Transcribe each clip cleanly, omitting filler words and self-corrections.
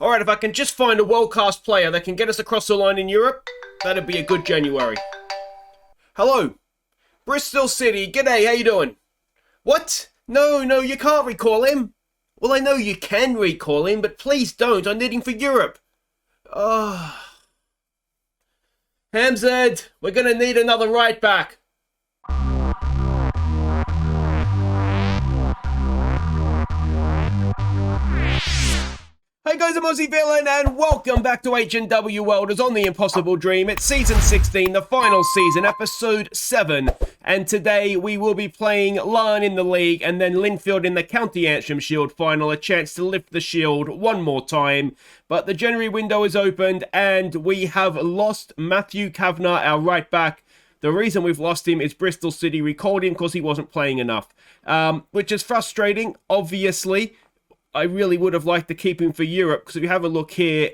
Alright, if I can just find a world-class player that can get us across the line in Europe, that'd be a good January. Hello. Bristol City, g'day, how you doing? What? No, you can't recall him. Well, I know you can recall him, but please don't. I need him for Europe. Hamzad, we're going to need another right back. Hey guys, I'm Aussie Villain and welcome back to H&W Welders on the Impossible Dream. It's season 16, the final season, episode 7. And today we will be playing Larne in the league and then Linfield in the County Antrim Shield Final. A chance to lift the shield one more time. But the January window is opened and we have lost Matthew Kavanagh, our right back. The reason we've lost him is Bristol City recalled him because he wasn't playing enough. Which is frustrating, obviously. I really would have liked to keep him for Europe, because if you have a look here,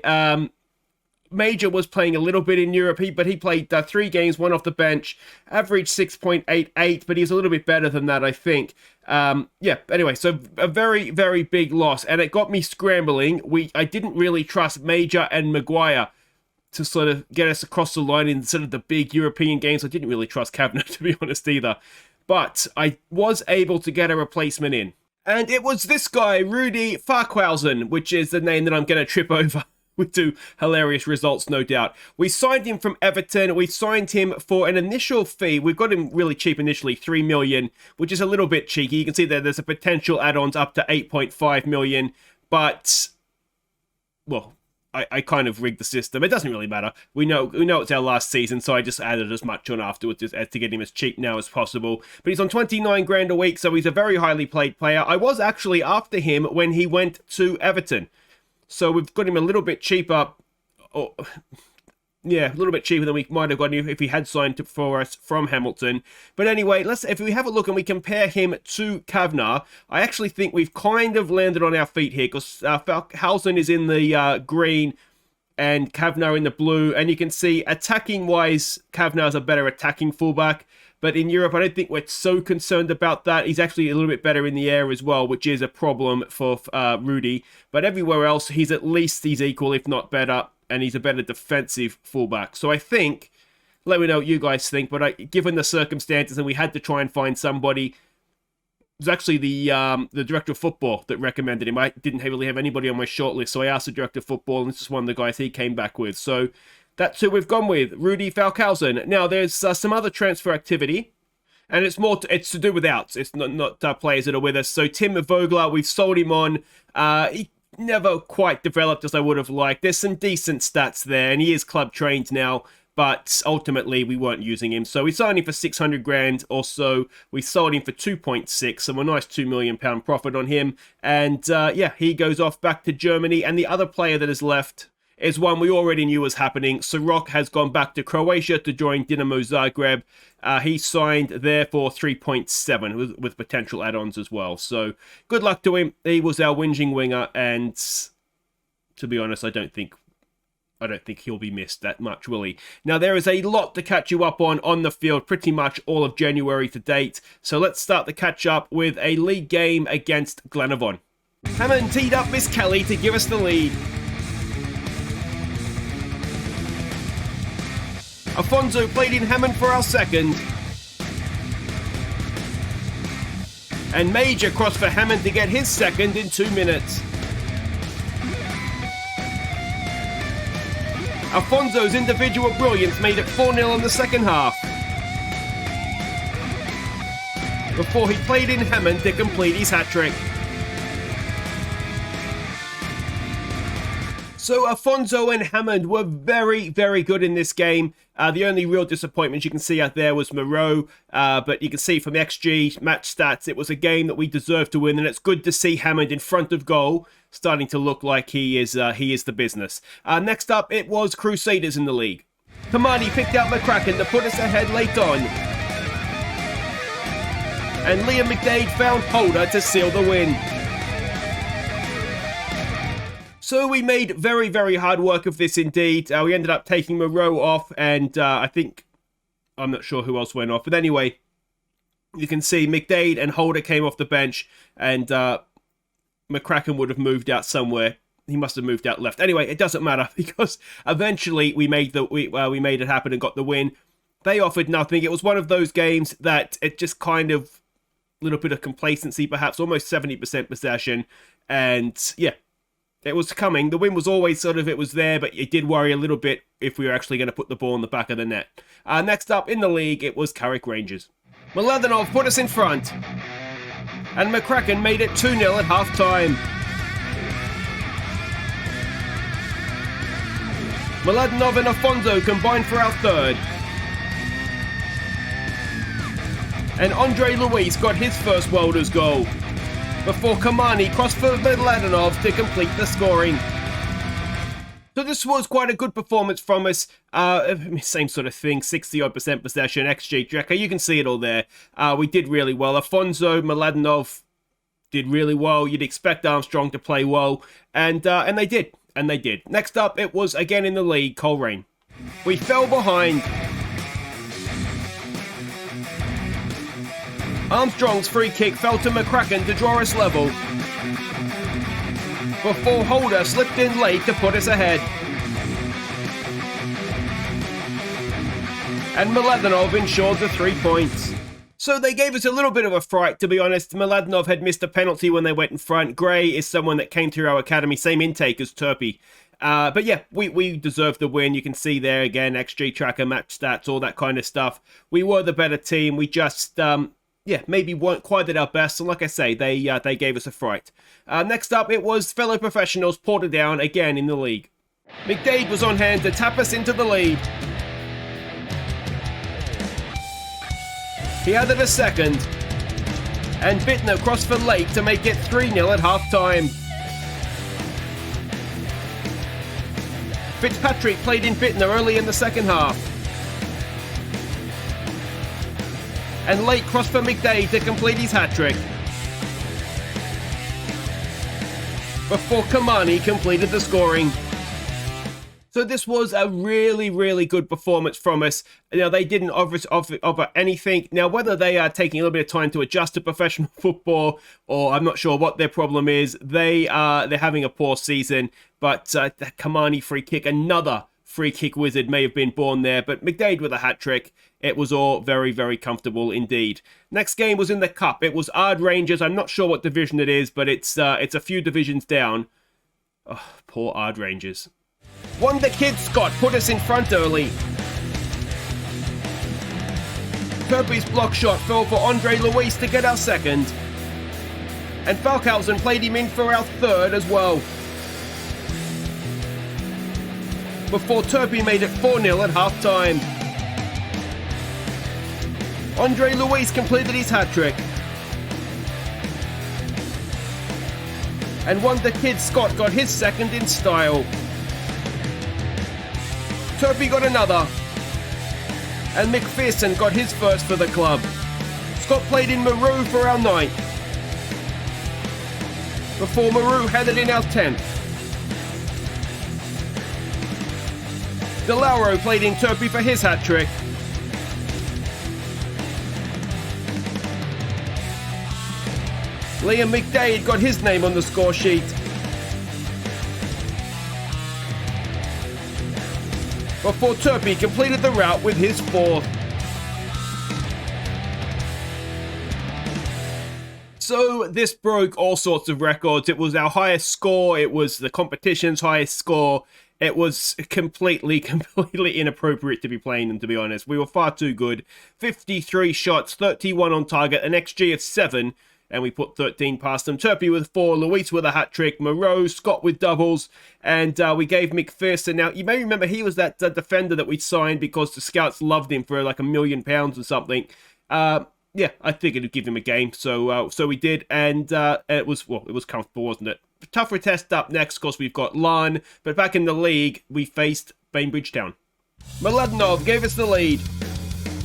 Major was playing a little bit in Europe, but he played 3 games, 1 off the bench, averaged 6.88, but he's a little bit better than that, I think. Anyway, so a very, very big loss, and it got me scrambling. I didn't really trust Major and Maguire to sort of get us across the line in sort of the big European games. I didn't really trust Kavanagh, to be honest, either. But I was able to get a replacement in. And it was this guy, Rudy Farquhausen, which is the name that I'm going to trip over with 2 hilarious results, no doubt. We signed him from Everton. We signed him for an initial fee. We got him really cheap initially, 3 million, which is a little bit cheeky. You can see that there's a potential add-ons up to 8.5 million. But, well, I kind of rigged the system. It doesn't really matter. We know it's our last season, so I just added as much on afterwards as to get him as cheap now as possible. But he's on 29 grand a week, so he's a very highly played player. I was actually after him when he went to Everton. So we've got him a little bit cheaper. Yeah, a little bit cheaper than we might have got him if he had signed for us from Hamilton. But anyway, if we have a look and we compare him to Kavanagh, I actually think we've kind of landed on our feet here, because Farquhausen is in the green and Kavanagh in the blue. And you can see, attacking-wise, Kavanagh's a better attacking fullback. But in Europe, I don't think we're so concerned about that. He's actually a little bit better in the air as well, which is a problem for Rudy. But everywhere else, he's equal, if not better. And he's a better defensive fullback. So I think, let me know what you guys think, but given the circumstances, and we had to try and find somebody, it was actually the director of football that recommended him. I didn't really have anybody on my shortlist, so I asked the director of football, and this is one of the guys he came back with. So that's who we've gone with, Rudy Farquhausen. Now, there's some other transfer activity, and it's to do with outs. It's not players that are with us. So Tim Vogler, we've sold him on. He never quite developed as I would have liked. There's some decent stats there, and he is club trained now, but ultimately we weren't using him. So we signed him for 600 grand or so. We sold him for 2.6, so a nice £2 million profit on him. And he goes off back to Germany. And the other player that is left is one we already knew was happening. Sorok has gone back to Croatia to join Dinamo Zagreb. He signed there for 3.7 with potential add-ons as well. So good luck to him. He was our whinging winger, and to be honest, I don't think he'll be missed that much, will he? Now, there is a lot to catch you up on the field, pretty much all of January to date. So let's start the catch-up with a league game against Glenavon. Hammond teed up Miss Kelly to give us the lead. Afonso played in Hammond for our second. And Major crossed for Hammond to get his second in 2 minutes. Afonso's individual brilliance made it 4-0 in the second half, before he played in Hammond to complete his hat-trick. So Afonso and Hammond were very, very good in this game. The only real disappointment you can see out there was Moreau, but you can see from XG match stats, it was a game that we deserved to win, and it's good to see Hammond in front of goal, starting to look like he is the business. Next up, it was Crusaders in the league. Kamani picked out McCracken to put us ahead late on, and Liam McDade found Holder to seal the win. So we made very, very hard work of this indeed. We ended up taking Moreau off, and I'm not sure who else went off. But anyway, you can see McDade and Holder came off the bench, and McCracken would have moved out somewhere. he must have moved out left. Anyway, it doesn't matter because eventually we made it happen and got the win. They offered nothing. It was one of those games that it just kind of a little bit of complacency, perhaps almost 70% possession. And yeah, it was coming. The win was always sort of, it was there, but it did worry a little bit if we were actually going to put the ball in the back of the net. Next up in the league, it was Carrick Rangers. Mladenov put us in front. And McCracken made it 2-0 at half-time. Mladenov and Afonso combined for our third. And Andre Luis got his first Welders goal, before Kamani crossed for Mladenov to complete the scoring. So this was quite a good performance from us. Same sort of thing, 60-odd% possession, XG tracker, you can see it all there. We did really well. Afonso, Mladenov did really well. You'd expect Armstrong to play well, and they did. And they did. Next up, it was, again in the league, Coleraine. We fell behind. Armstrong's free kick fell to McCracken to draw us level, before Holder slipped in late to put us ahead. And Mladenov ensured the 3 points. So they gave us a little bit of a fright, to be honest. Mladenov had missed a penalty when they went in front. Gray is someone that came through our academy, same intake as Turpey. But yeah, we deserved the win. You can see there again, XG tracker, match stats, all that kind of stuff. We were the better team. We just, maybe weren't quite at our best. And like I say, they gave us a fright. Next up, it was fellow professionals Portadown again in the league. McDade was on hand to tap us into the lead. He added a second, and Bittner crossed for Lake to make it 3-0 at half-time. Fitzpatrick played in Bittner early in the second half. And Lake crossed for McDade to complete his hat-trick, before Kamani completed the scoring. So this was a really, really good performance from us. Now, they didn't offer anything. Now, whether they are taking a little bit of time to adjust to professional football, or I'm not sure what their problem is, they're having a poor season. But the Kamani free kick, another free kick wizard may have been born there. But McDade with a hat-trick. It was all very, very comfortable indeed. Next game was in the Cup. It was Ard Rangers. I'm not sure what division it is, but it's a few divisions down. Oh, poor Ard Rangers. Wonder Kid Scott put us in front early. Kirby's block shot fell for Andre Luis to get our second. And Falkhausen played him in for our third as well, before Turpey made it 4-0 at half-time. Andre Luis completed his hat-trick. And Wonder Kid Scott got his second in style. Turpey got another, and McPherson got his first for the club. Scott played in Maru for our 9th, before Maru headed in our 10th. DeLauro played in Turpey for his hat-trick. Liam McDade got his name on the score sheet, before Turpey completed the route with his 4th. So this broke all sorts of records. It was our highest score. It was the competition's highest score. It was completely inappropriate to be playing them, to be honest. We were far too good. 53 shots, 31 on target, an XG of 7. And we put 13 past them. Turpey with 4, Luis with a hat-trick, Moreau, Scott with doubles, and we gave McPherson. Now, you may remember he was that defender that we signed because the scouts loved him for like £1 million or something. Yeah, I figured it'd give him a game, so we did, and it was comfortable, wasn't it? Tougher test up next, of course, we've got Larne, but back in the league, we faced Bainbridge Town. Mladenov gave us the lead.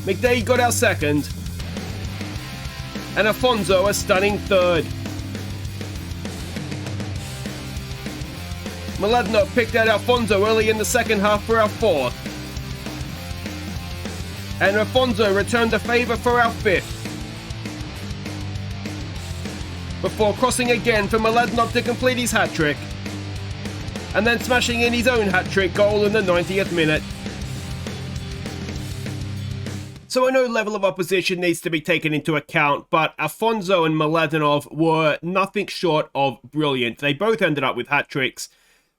McDade got our second. And Afonso a stunning third. Mladenov picked out Afonso early in the second half for our 4th. And Afonso returned the favour for our 5th. Before crossing again for Mladenov to complete his hat-trick. and then smashing in his own hat-trick goal in the 90th minute. So I know level of opposition needs to be taken into account, but Afonso and Mladenov were nothing short of brilliant. They both ended up with hat-tricks.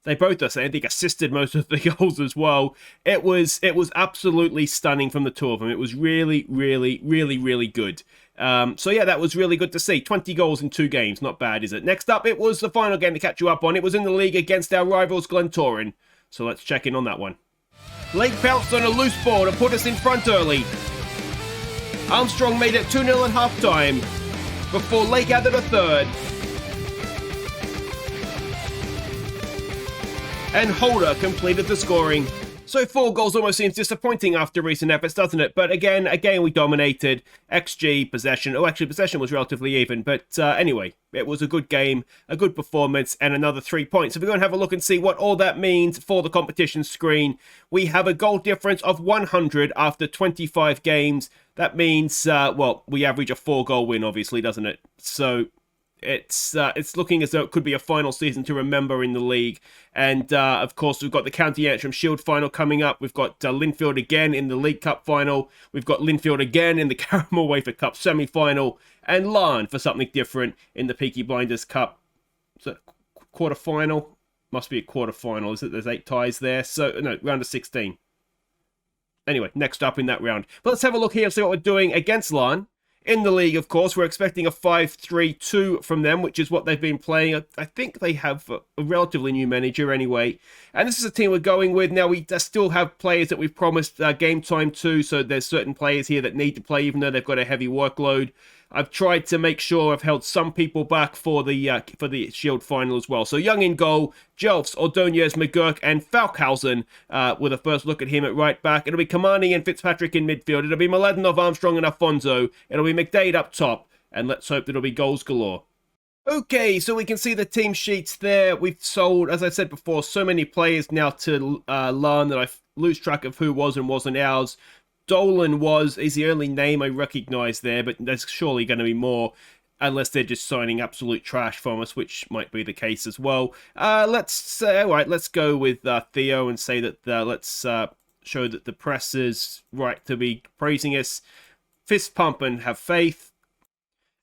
They both, I think, assisted most of the goals as well. It was absolutely stunning from the two of them. It was really, really, really, really good. So yeah, that was really good to see. 20 goals in 2 games. Not bad, is it? Next up, it was the final game to catch you up on. It was in the league against our rivals Glentoran. So let's check in on that one. Lake pounced on a loose ball to put us in front early. Armstrong made it 2-0 at half-time before Lake added a third. And Holder completed the scoring. So 4 goals almost seems disappointing after recent efforts, doesn't it? But again we dominated. XG, possession. Oh, actually, possession was relatively even. But anyway, it was a good game, a good performance, and another 3 points. So we're going to have a look and see what all that means for the competition screen. We have a goal difference of 100 after 25 games. That means, well, we average a 4-goal win, obviously, doesn't it? So it's looking as though it could be a final season to remember in the league. And, of course, we've got the County Antrim Shield Final coming up. We've got Linfield again in the League Cup Final. We've got Linfield again in the Caramel Wafer Cup semi-final. And Larne for something different in the Peaky Blinders Cup. So, quarter-final? Must be a quarter-final, is it? There's 8 ties there. So, no, round of 16. Anyway, next up in that round. But let's have a look here and see what we're doing against Larne. In the league, of course, we're expecting a 5-3-2 from them, which is what they've been playing. I think they have a relatively new manager anyway. And this is a team we're going with. Now, we still have players that we've promised game time to, so there's certain players here that need to play, even though they've got a heavy workload. I've tried to make sure I've held some people back for the Shield Final as well. So Young in goal, Jelfs, Ordonez, McGurk, and Falkhausen with a first look at him at right back. It'll be Kamani and Fitzpatrick in midfield. It'll be Mladenov, Armstrong, and Afonso. It'll be McDade up top. And let's hope it'll be goals galore. Okay, so we can see the team sheets there. We've sold, as I said before, so many players now to Larne that I lose track of who was and wasn't ours. Dolan is the only name I recognise there, but there's surely going to be more, unless they're just signing absolute trash from us, which might be the case as well. Let's go with Theo and say that let's show that the press is right to be praising us. Fist pump and have faith.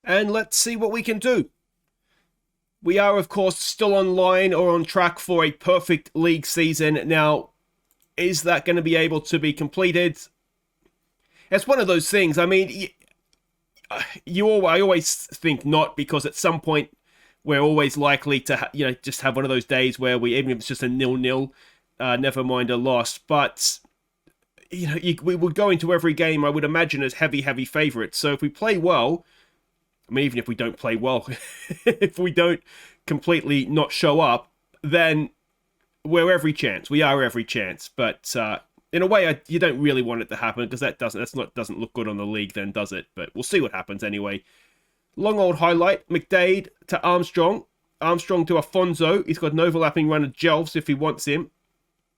And let's see what we can do. We are, of course, still online or on track for a perfect league season. Now, is that going to be able to be completed? It's one of those things. I mean, I always think not, because at some point we're always likely to, just have one of those days where even if it's just a 0-0, never mind a loss. But we would go into every game, I would imagine, as heavy favourites. So if we play well, I mean, even if we don't play well, if we don't completely not show up, then we're every chance. We are every chance, but. In a way, you don't really want it to happen, because that doesn't look good on the league then, does it? But we'll see what happens anyway. Long old highlight. McDade to Armstrong. Armstrong to Afonso. He's got an overlapping run of Jelfs if he wants him.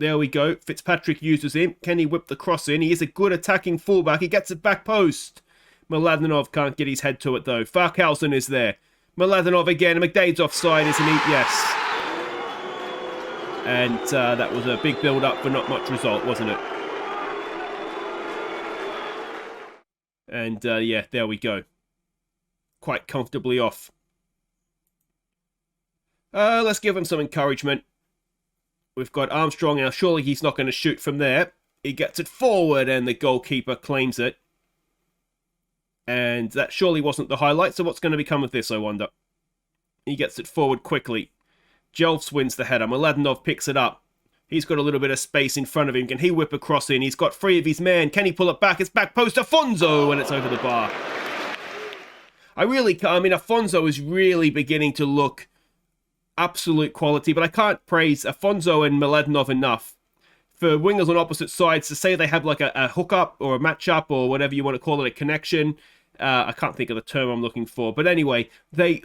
There we go. Fitzpatrick uses him. Can he whip the cross in? He is a good attacking fullback. He gets it back post. Mladenov can't get his head to it, though. Falkhausen is there. Mladenov again. McDade's offside, isn't he? Yes. And that was a big build-up for not much result, wasn't it? And yeah, there we go. Quite comfortably off. Let's give him some encouragement. We've got Armstrong now. Surely he's not going to shoot from there. He gets it forward and the goalkeeper claims it. And that surely wasn't the highlight. So what's going to become of this, I wonder? He gets it forward quickly. Jelfs wins the header. Mladenov picks it up. He's got a little bit of space in front of him. Can he whip a cross in? He's got 3 of his men. Can he pull it back? It's back post. Afonso! And it's over the bar. I mean, Afonso is really beginning to look absolute quality. But I can't praise Afonso and Mladenov enough for wingers on opposite sides to say they have like a hookup or a matchup or whatever you want to call it, a connection. I can't think of the term I'm looking for. But anyway, they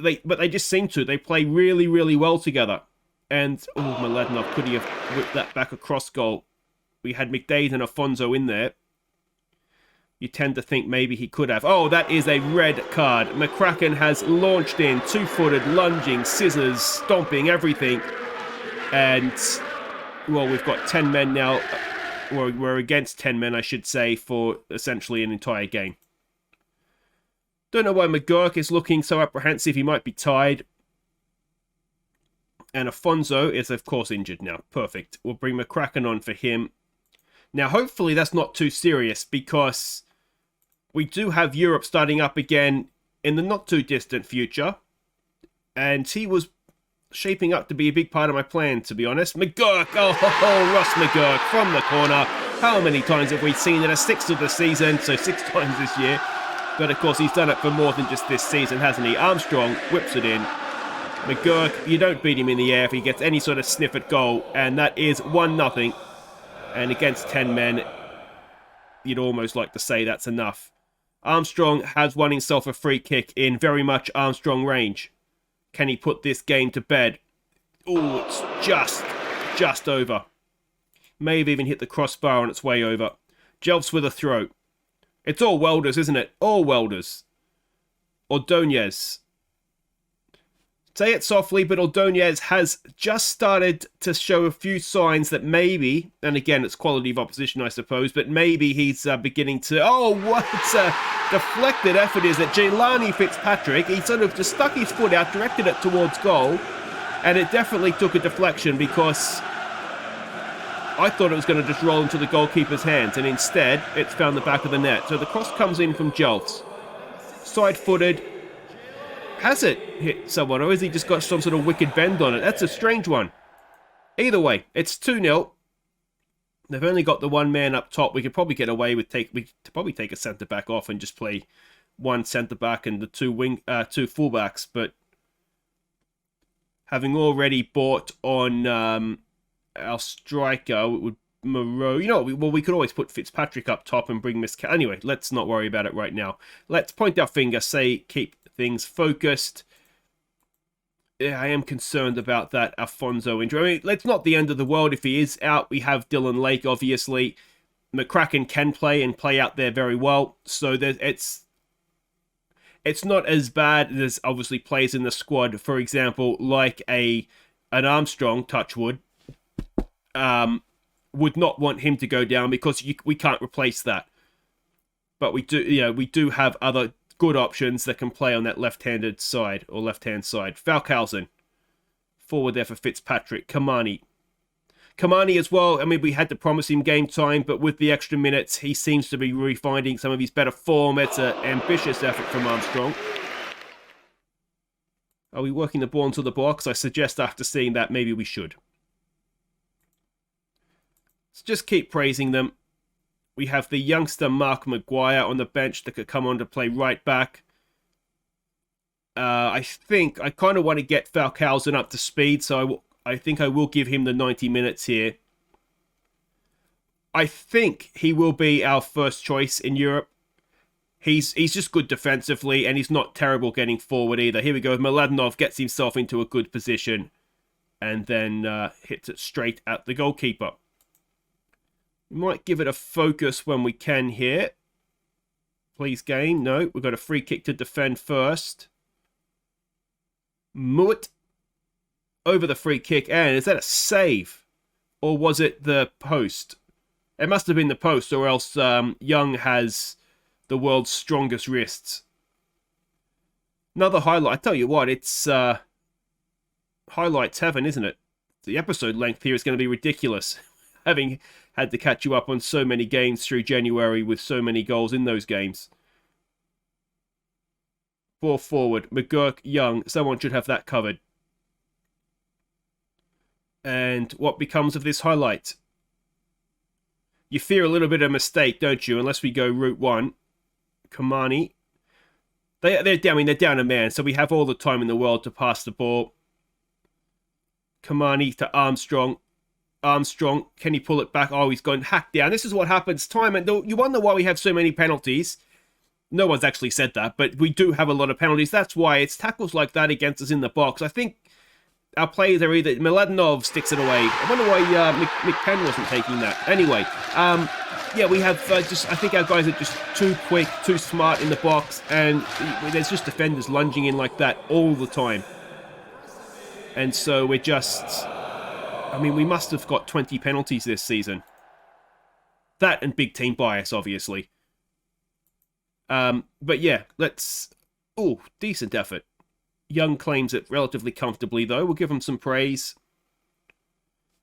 just seem to. They play really, really well together. And, Mladenov, could he have whipped that back across goal? We had McDade and Afonso in there. You tend to think maybe he could have. Oh, that is a red card. McCracken has launched in, 2-footed, lunging, scissors, stomping, everything. And, well, we've got 10 men now. We're against 10 men, I should say, for essentially an entire game. Don't know why McGurk is looking so apprehensive. He might be tired. And Afonso is, of course, injured now. Perfect. We'll bring McCracken on for him. Now, hopefully that's not too serious, because we do have Europe starting up again in the not-too-distant future. And he was shaping up to be a big part of my plan, to be honest. McGurk! Oh, Ross McGurk from the corner. How many times have we seen it? A sixth of the season, so 6 times this year. But, of course, he's done it for more than just this season, hasn't he? Armstrong whips it in. McGurk, you don't beat him in the air if he gets any sort of sniff at goal. And that is 1-0. And against 10 men, you'd almost like to say that's enough. Armstrong has won himself a free kick in very much Armstrong range. Can he put this game to bed? Oh, it's just over. May have even hit the crossbar on its way over. Jelfs with a throw. It's all Welders, isn't it? All Welders. Ordonez. Say it softly, but Ordonez has just started to show a few signs that maybe, and again, it's quality of opposition, I suppose, but maybe he's beginning to... Oh, what a deflected effort is it? Larne Fitzpatrick, he sort of just stuck his foot out, directed it towards goal, and it definitely took a deflection, because I thought it was going to just roll into the goalkeeper's hands, and instead, it's found the back of the net. So the cross comes in from Jelfs. Side-footed. Has it hit someone, or has he just got some sort of wicked bend on it? That's a strange one. Either way, it's 2-0. They've only got the one man up top. We could probably get away with we could probably take a centre-back off and just play one centre-back and the two full-backs, but having already bought on our striker, it would Moreau. You know, we could always put Fitzpatrick up top and bring Miss... Anyway, let's not worry about it right now. Let's point our finger, say, keep things focused. Yeah, I am concerned about that Afonso injury. I mean, it's not the end of the world if he is out. We have Dylan Lake, obviously. McCracken can play and play out there very well. So it's not as bad as obviously players in the squad, for example, like an Armstrong, touchwood, would not want him to go down, because we can't replace that. But we do have other good options that can play on that left-handed side, or left-hand side. Falkhausen. Forward there for Fitzpatrick. Kamani as well. I mean, we had to promise him game time, but with the extra minutes, he seems to be refinding some of his better form. It's an ambitious effort from Armstrong. Are we working the ball into the box? I suggest after seeing that, maybe we should. Let's just keep praising them. We have the youngster Mark Maguire on the bench that could come on to play right back. I think I kind of want to get Falkhausen up to speed, so I think I will give him the 90 minutes here. I think he will be our first choice in Europe. He's just good defensively, and he's not terrible getting forward either. Here we go. Mladenov gets himself into a good position, and then hits it straight at the goalkeeper. We might give it a focus when we can here. Please, game. No, we've got a free kick to defend first. Muit over the free kick. And is that a save? Or was it the post? It must have been the post, or else Young has the world's strongest wrists. Another highlight. I tell you what, it's highlights heaven, isn't it? The episode length here is going to be ridiculous. Having had to catch you up on so many games through January with so many goals in those games. Ball forward. McGurk, Young. Someone should have that covered. And what becomes of this highlight? You fear a little bit of mistake, don't you? Unless we go route one. Kamani. They're down a man, so we have all the time in the world to pass the ball. Kamani to Armstrong. Armstrong, can he pull it back? Oh, he's gone hacked down. This is what happens time, and you wonder why we have so many penalties. No one's actually said that, but we do have a lot of penalties. That's why it's tackles like that against us in the box. I think our players are either... Mladenov sticks it away. I wonder why McPenn wasn't taking that. Anyway, yeah, we have I think our guys are just too quick, too smart in the box, and there's just defenders lunging in like that all the time. And so we're just... I mean, we must have got 20 penalties this season. That and big team bias, obviously. But yeah, let's... Oh, decent effort. Young claims it relatively comfortably, though. We'll give him some praise.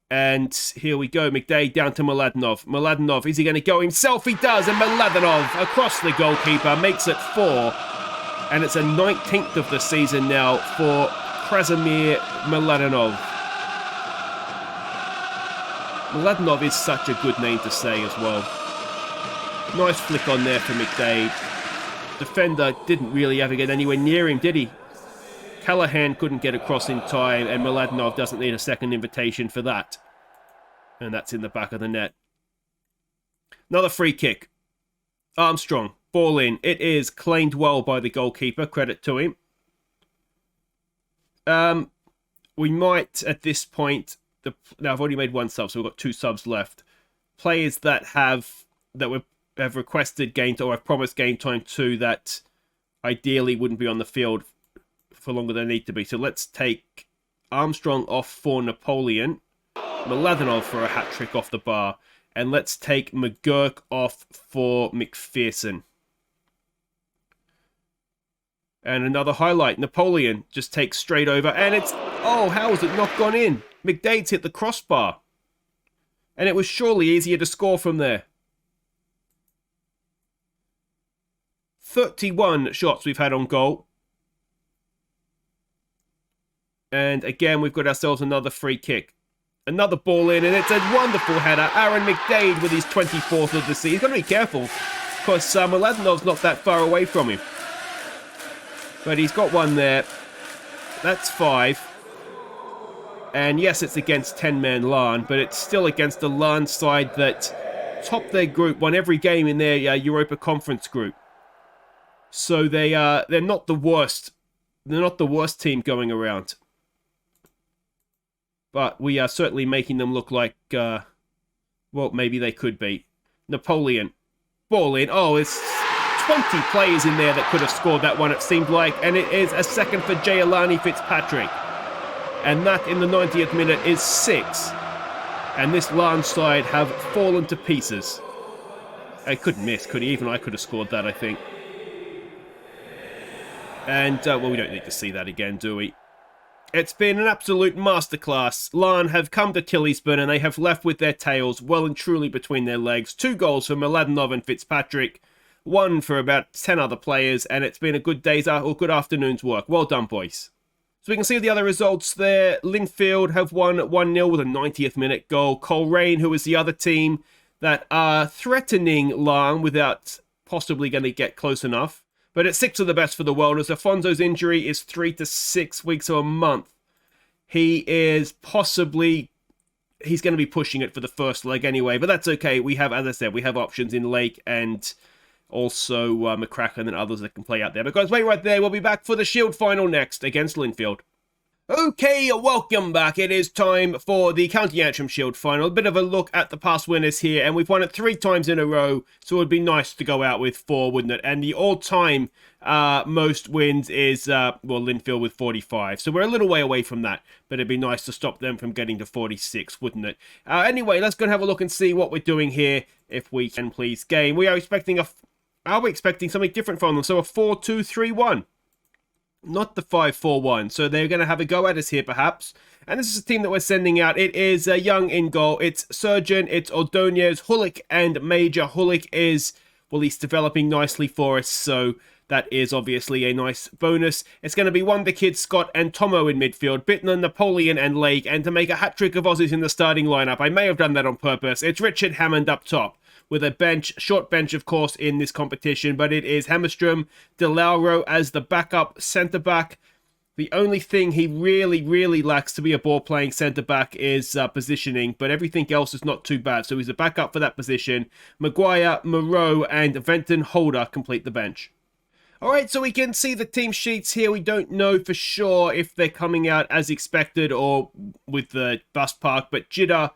And here we go. McDade down to Mladenov. Mladenov, is he going to go himself? He does. And Mladenov, across the goalkeeper, makes it 4. And it's a 19th of the season now for Krasimir Mladenov. Mladenov is such a good name to say as well. Nice flick on there for McDade. Defender didn't really ever get anywhere near him, did he? Callahan couldn't get across in time, and Mladenov doesn't need a second invitation for that. And that's in the back of the net. Another free kick. Armstrong, ball in. It is claimed well by the goalkeeper, credit to him. We might, at this point... Now, I've already made one sub, so we've got 2 subs left. Players that have requested game time, or have promised game time to, that ideally wouldn't be on the field for longer than they need to be. So let's take Armstrong off for Napoleon, Mladenov for a hat-trick off the bar, and let's take McGurk off for McPherson. And another highlight, Napoleon just takes straight over, and it's... Oh, how has it not gone in? McDade's hit the crossbar. And it was surely easier to score from there. 31 shots we've had on goal. And again, we've got ourselves another free kick. Another ball in, and it's a wonderful header. Aaron McDade with his 24th of the season. He's got to be careful, because Mladenov's not that far away from him. But he's got one there. That's 5. And yes, it's against 10-man Larne, but it's still against the Larne side that topped their group, won every game in their Europa Conference group. So they're not the worst. They're not the worst team going around. But we are certainly making them look like, well, maybe they could be. Napoleon, ball in. Oh, it's 20 players in there that could have scored that one, it seemed like. And it is a second for Jayalani Fitzpatrick. And that in the 90th minute is 6. And this Larne side have fallen to pieces. I couldn't miss, could he? Even I could have scored that, I think. And, well, we don't need to see that again, do we? It's been an absolute masterclass. Larne have come to Tillysburn and they have left with their tails well and truly between their legs. 2 goals for Mladenov and Fitzpatrick. 1 for about 10 other players. And it's been a good day's or good afternoon's work. Well done, boys. So we can see the other results there. Linfield have won 1-0 with a 90th minute goal. Coleraine, who is the other team that are threatening Larne without possibly going to get close enough. But it's 6 of the best for the Welders. Afonso's injury is 3 to 6 weeks or a month. He is possibly... He's going to be pushing it for the first leg anyway. But that's okay. We have, as I said, we have options in Lake and also McCracken and others that can play out there. But guys, wait right there. We'll be back for the Shield Final next against Linfield. Okay, welcome back. It is time for the County Antrim Shield Final. A bit of a look at the past winners here, and we've won it 3 times in a row, so it would be nice to go out with 4, wouldn't it? And the all-time most wins is, well, Linfield with 45. So we're a little way away from that, but it'd be nice to stop them from getting to 46, wouldn't it? Anyway, let's go and have a look and see what we're doing here, if we can please game. We are expecting something different from them, so a 4-2-3-1. Not the 5-4-1, so they're going to have a go at us here perhaps. And this is a team that we're sending out. It is Young in goal. It's Surgeon, it's Ordonez, Hulick, and Major. Hulick is, well, he's developing nicely for us, so that is obviously a nice bonus. It's going to be Wonder Kid, Scott, and Tomo in midfield. Bittner, Napoleon, and Lake. And to make a hat-trick of Aussies in the starting lineup, I may have done that on purpose, it's Richard Hammond up top. With a bench, short bench, of course, in this competition. But it is Hammerstrom, De Lauro as the backup centre-back. The only thing he really, really lacks to be a ball-playing centre-back is positioning. But everything else is not too bad. So he's a backup for that position. Maguire, Moreau, and Venton Holder complete the bench. Alright, so we can see the team sheets here. We don't know for sure if they're coming out as expected or with the bus park. But Jidda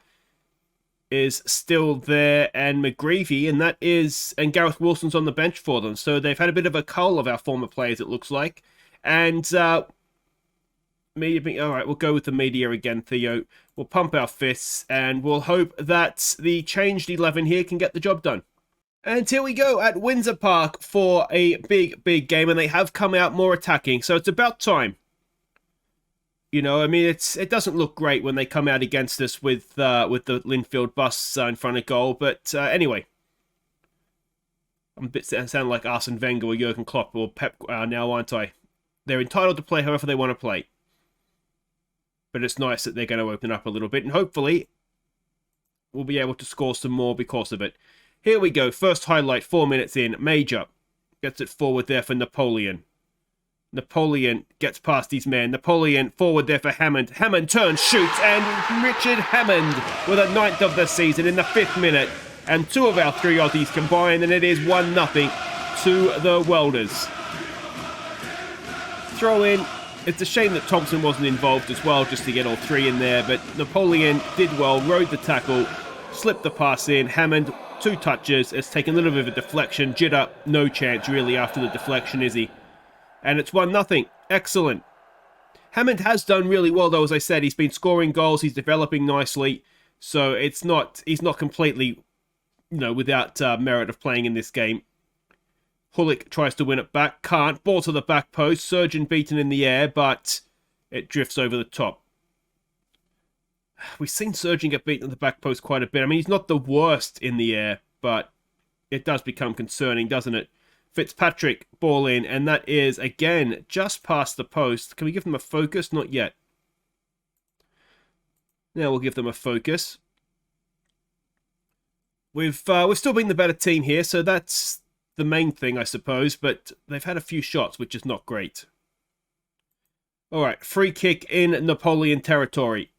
is still there, and McGreevy, and Gareth Wilson's on the bench for them. So they've had a bit of a cull of our former players, it looks like. And, alright, we'll go with the media again, Theo. We'll pump our fists, and we'll hope that the changed 11 here can get the job done. And here we go at Windsor Park for a big game, and they have come out more attacking, so it's about time. You know, I mean, it doesn't look great when they come out against us with the Linfield bus in front of goal, but anyway. I'm a bit sound like Arsene Wenger or Jurgen Klopp or Pep now, aren't I? They're entitled to play however they want to play. But it's nice that they're going to open up a little bit, and hopefully we'll be able to score some more because of it. Here we go, first highlight, 4 minutes in. Major gets it forward there for Napoleon. Napoleon gets past his man. Napoleon forward there for Hammond. Hammond turns, shoots, and Richard Hammond with a 9th of the season in the 5th minute. And 2 of our 3 Aussies combine, and it is 1-0 to the Welders. Throw in. It's a shame that Thompson wasn't involved as well, just to get all 3 in there. But Napoleon did well, rode the tackle, slipped the pass in. Hammond, 2 touches. It's taken a little bit of a deflection. Jidda, no chance really after the deflection, is he? And it's 1-0. Excellent. Hammond has done really well, though, as I said. He's been scoring goals. He's developing nicely. So he's not completely, you know, without merit of playing in this game. Hullick tries to win it back. Can't. Ball to the back post. Surgeon beaten in the air, but it drifts over the top. We've seen Surgeon get beaten at the back post quite a bit. I mean, he's not the worst in the air, but it does become concerning, doesn't it? Fitzpatrick, ball in, and that is, again, just past the post. Can we give them a focus? Not yet. Now we'll give them a focus. We've still been the better team here, so that's the main thing, I suppose, but they've had a few shots, which is not great. All right, free kick in Napoleon territory.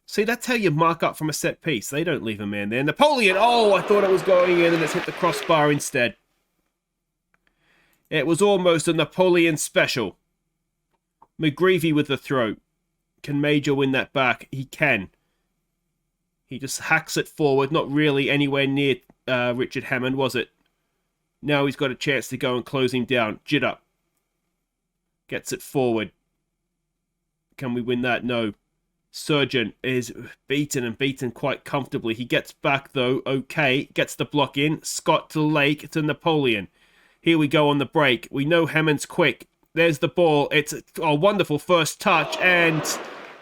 See, that's how you mark up from a set piece. They don't leave a man there. Napoleon! Oh, I thought it was going in, and it's hit the crossbar instead. It was almost a Napoleon special. McGreevy with the throw. Can Major win that back? He can. He just hacks it forward. Not really anywhere near Richard Hammond, was it? Now he's got a chance to go and close him down. Jidda gets it forward. Can we win that? No. Surgeon is beaten and beaten quite comfortably. He gets back, though. Okay. Gets the block in. Scott to Lake to Napoleon. Here we go on the break. We know Hammond's quick. There's the ball. It's a wonderful first touch, and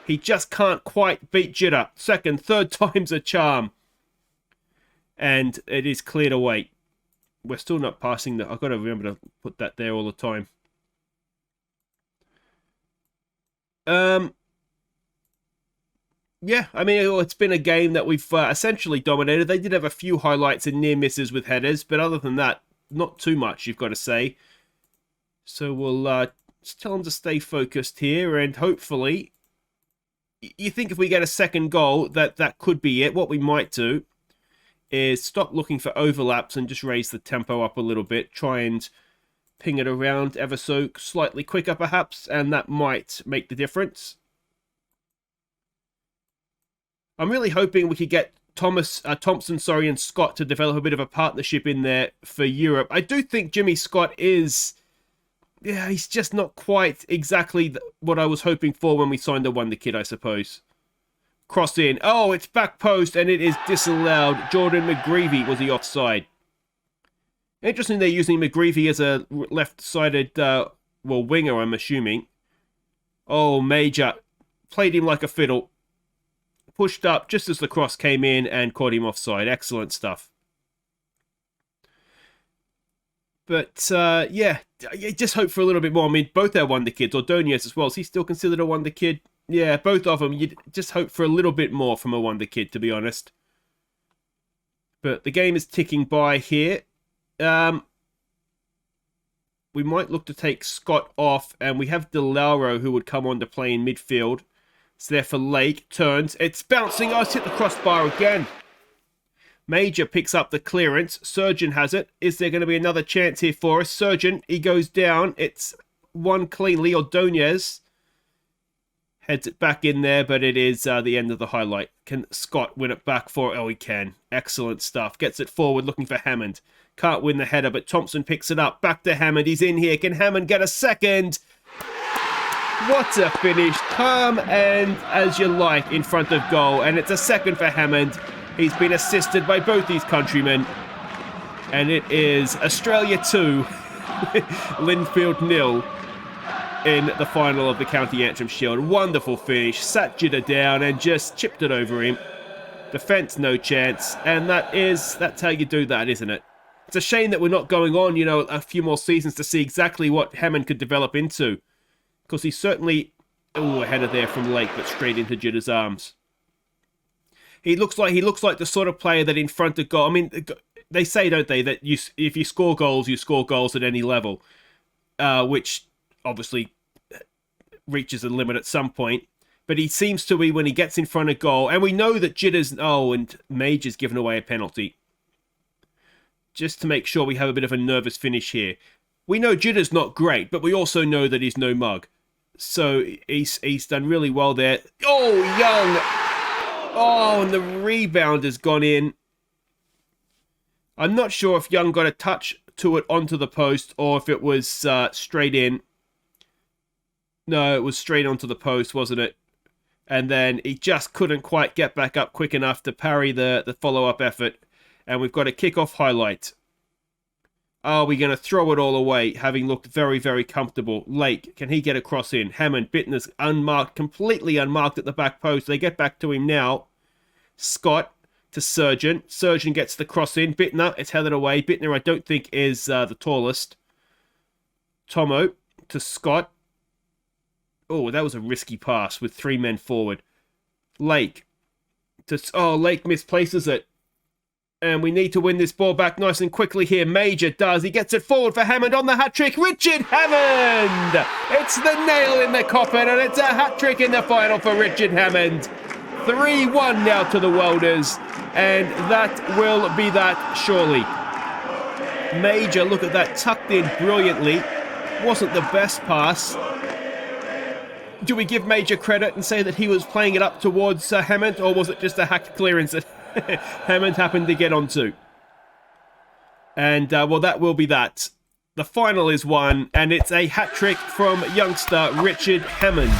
he just can't quite beat Jidda. Second, third time's a charm. And it is cleared away. We're still not passing that. I've got to remember to put that there all the time. Yeah, I mean, it's been a game that we've essentially dominated. They did have a few highlights and near misses with headers, but other than that, not too much, you've got to say. So we'll just tell them to stay focused here, and hopefully, you think if we get a second goal, that could be it. What we might do is stop looking for overlaps and just raise the tempo up a little bit. Try and ping it around ever so slightly quicker, perhaps, and that might make the difference. I'm really hoping we could get Thompson, and Scott to develop a bit of a partnership in there for Europe. I do think Jimmy Scott is... Yeah, he's just not quite exactly what I was hoping for when we signed the Wonder Kid, I suppose. Cross in. Oh, it's back post, and it is disallowed. Jordan McGreevy was the offside. Interesting they're using McGreevy as a left-sided, winger, I'm assuming. Oh, Major. Played him like a fiddle. Pushed up just as the cross came in and caught him offside. Excellent stuff. But, yeah, just hope for a little bit more. I mean, both our Wonder Kids, Ordonez as well. Is he still considered a Wonder Kid? Yeah, both of them. You just hope for a little bit more from a Wonder Kid, to be honest. But the game is ticking by here. We might look to take Scott off, and we have De Lauro who would come on to play in midfield. It's there for Lake. Turns. It's bouncing. Oh, it's hit the crossbar again. Major picks up the clearance. Surgeon has it. Is there going to be another chance here for us? Surgeon, he goes down. It's won cleanly. Ordonez heads it back in there, but it is the end of the highlight. Can Scott win it back for... Oh, he can. Excellent stuff. Gets it forward, looking for Hammond. Can't win the header, but Thompson picks it up. Back to Hammond. He's in here. Can Hammond get a second? What a finish. Calm and as you like in front of goal. And it's a second for Hammond. He's been assisted by both these countrymen. And it is Australia 2, Linfield 0 in the final of the County Antrim Shield. Wonderful finish. Sat Jidder down and just chipped it over him. Defence, no chance. And that's how you do that, isn't it? It's a shame that we're not going on, a few more seasons to see exactly what Hammond could develop into. Because he's certainly ahead of there from Lake, but straight into Jidder's arms. He looks like the sort of player that in front of goal. I mean, they say, don't they, that if you score goals at any level, which obviously reaches a limit at some point. But he seems to be when he gets in front of goal, and we know that Jidder's and Major's given away a penalty. Just to make sure we have a bit of a nervous finish here. We know Jidder's not great, but we also know that he's no mug. So he's done really well there. Oh, Young! Oh, and the rebound has gone in. I'm not sure if Young got a touch to it onto the post or if it was straight in. No, it was straight onto the post, wasn't it? And then he just couldn't quite get back up quick enough to parry the follow-up effort. And we've got a kick-off highlight. Are we going to throw it all away, having looked very, very comfortable? Lake, can he get a cross in? Hammond, Bittner's unmarked, completely unmarked at the back post. They get back to him now. Scott to Surgeon. Surgeon gets the cross in. Bittner, it's headed away. Bittner, I don't think, is the tallest. Tomo to Scott. Oh, that was a risky pass with 3 men forward. Lake. Lake misplaces it. And we need to win this ball back nice and quickly here. Major does. He gets it forward for Hammond on the hat-trick. Richard Hammond! It's the nail in the coffin, and it's a hat-trick in the final for Richard Hammond. 3-1 now to the Welders, and that will be that, surely. Major, look at that, tucked in brilliantly. Wasn't the best pass. Do we give Major credit and say that he was playing it up towards Hammond, or was it just a hacked clearance that Hammond happened to get onto? And, that will be that. The final is won, and it's a hat-trick from youngster Richard Hammond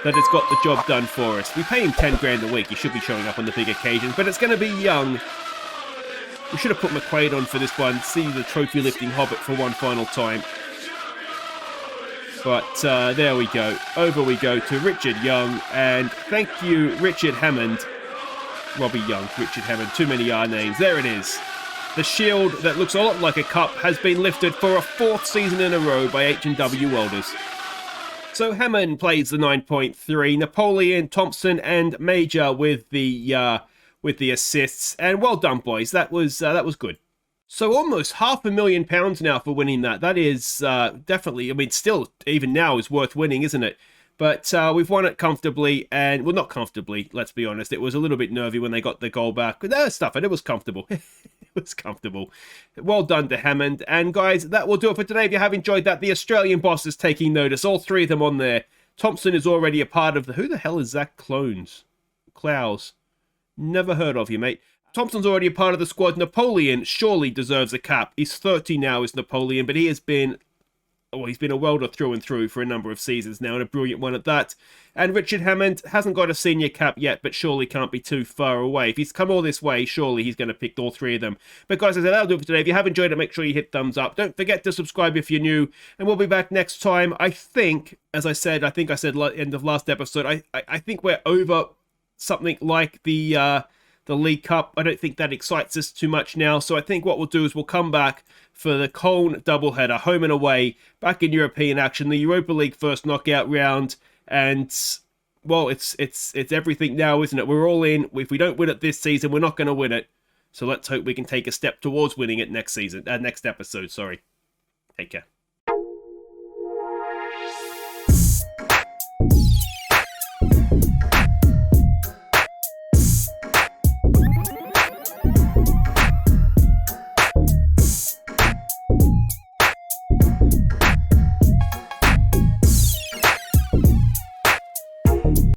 that has got the job done for us. We pay him 10 grand a week. He should be showing up on the big occasions, but it's going to be Young. We should have put McQuaid on for this one. See the trophy-lifting hobbit for one final time. But there we go. Over we go to Richard Young, and thank you, Richard Hammond. Robbie Young, Richard Hammond, too many R names. There it is. The shield that looks a lot like a cup has been lifted for a 4th season in a row by H&W Welders. So Hammond plays the 9.3, Napoleon, Thompson, and Major with the assists. And well done, boys. That was good. So almost £500,000 now for winning that. That is definitely, I mean, still, even now is worth winning, isn't it? But we've won it comfortably, and, well, not comfortably, let's be honest. It was a little bit nervy when they got the goal back. But stuff it was comfortable. It was comfortable. Well done to Hammond. And, guys, that will do it for today. If you have enjoyed that, the Australian boss is taking notice. All 3 of them on there. Thompson is already a part of the... Who the hell is Zach Clowes? Never heard of you, mate. Thompson's already a part of the squad. Napoleon surely deserves a cap. He's 30 now, is Napoleon, but he has been... Oh, he's been a welder through and through for a number of seasons now, and a brilliant one at that. And Richard Hammond hasn't got a senior cap yet, but surely can't be too far away. If he's come all this way, surely he's going to pick all 3 of them. But guys, as I said, that'll do it for today. If you have enjoyed it, make sure you hit thumbs up. Don't forget to subscribe if you're new, and we'll be back next time. I think, as I said, end of last episode, I think we're over something like the League Cup. I don't think that excites us too much now. So I think what we'll do is we'll come back for the Cologne doubleheader, home and away, back in European action, the Europa League first knockout round. And, well, it's everything now, isn't it? We're all in. If we don't win it this season, we're not going to win it. So let's hope we can take a step towards winning it next season, next episode, sorry. Take care.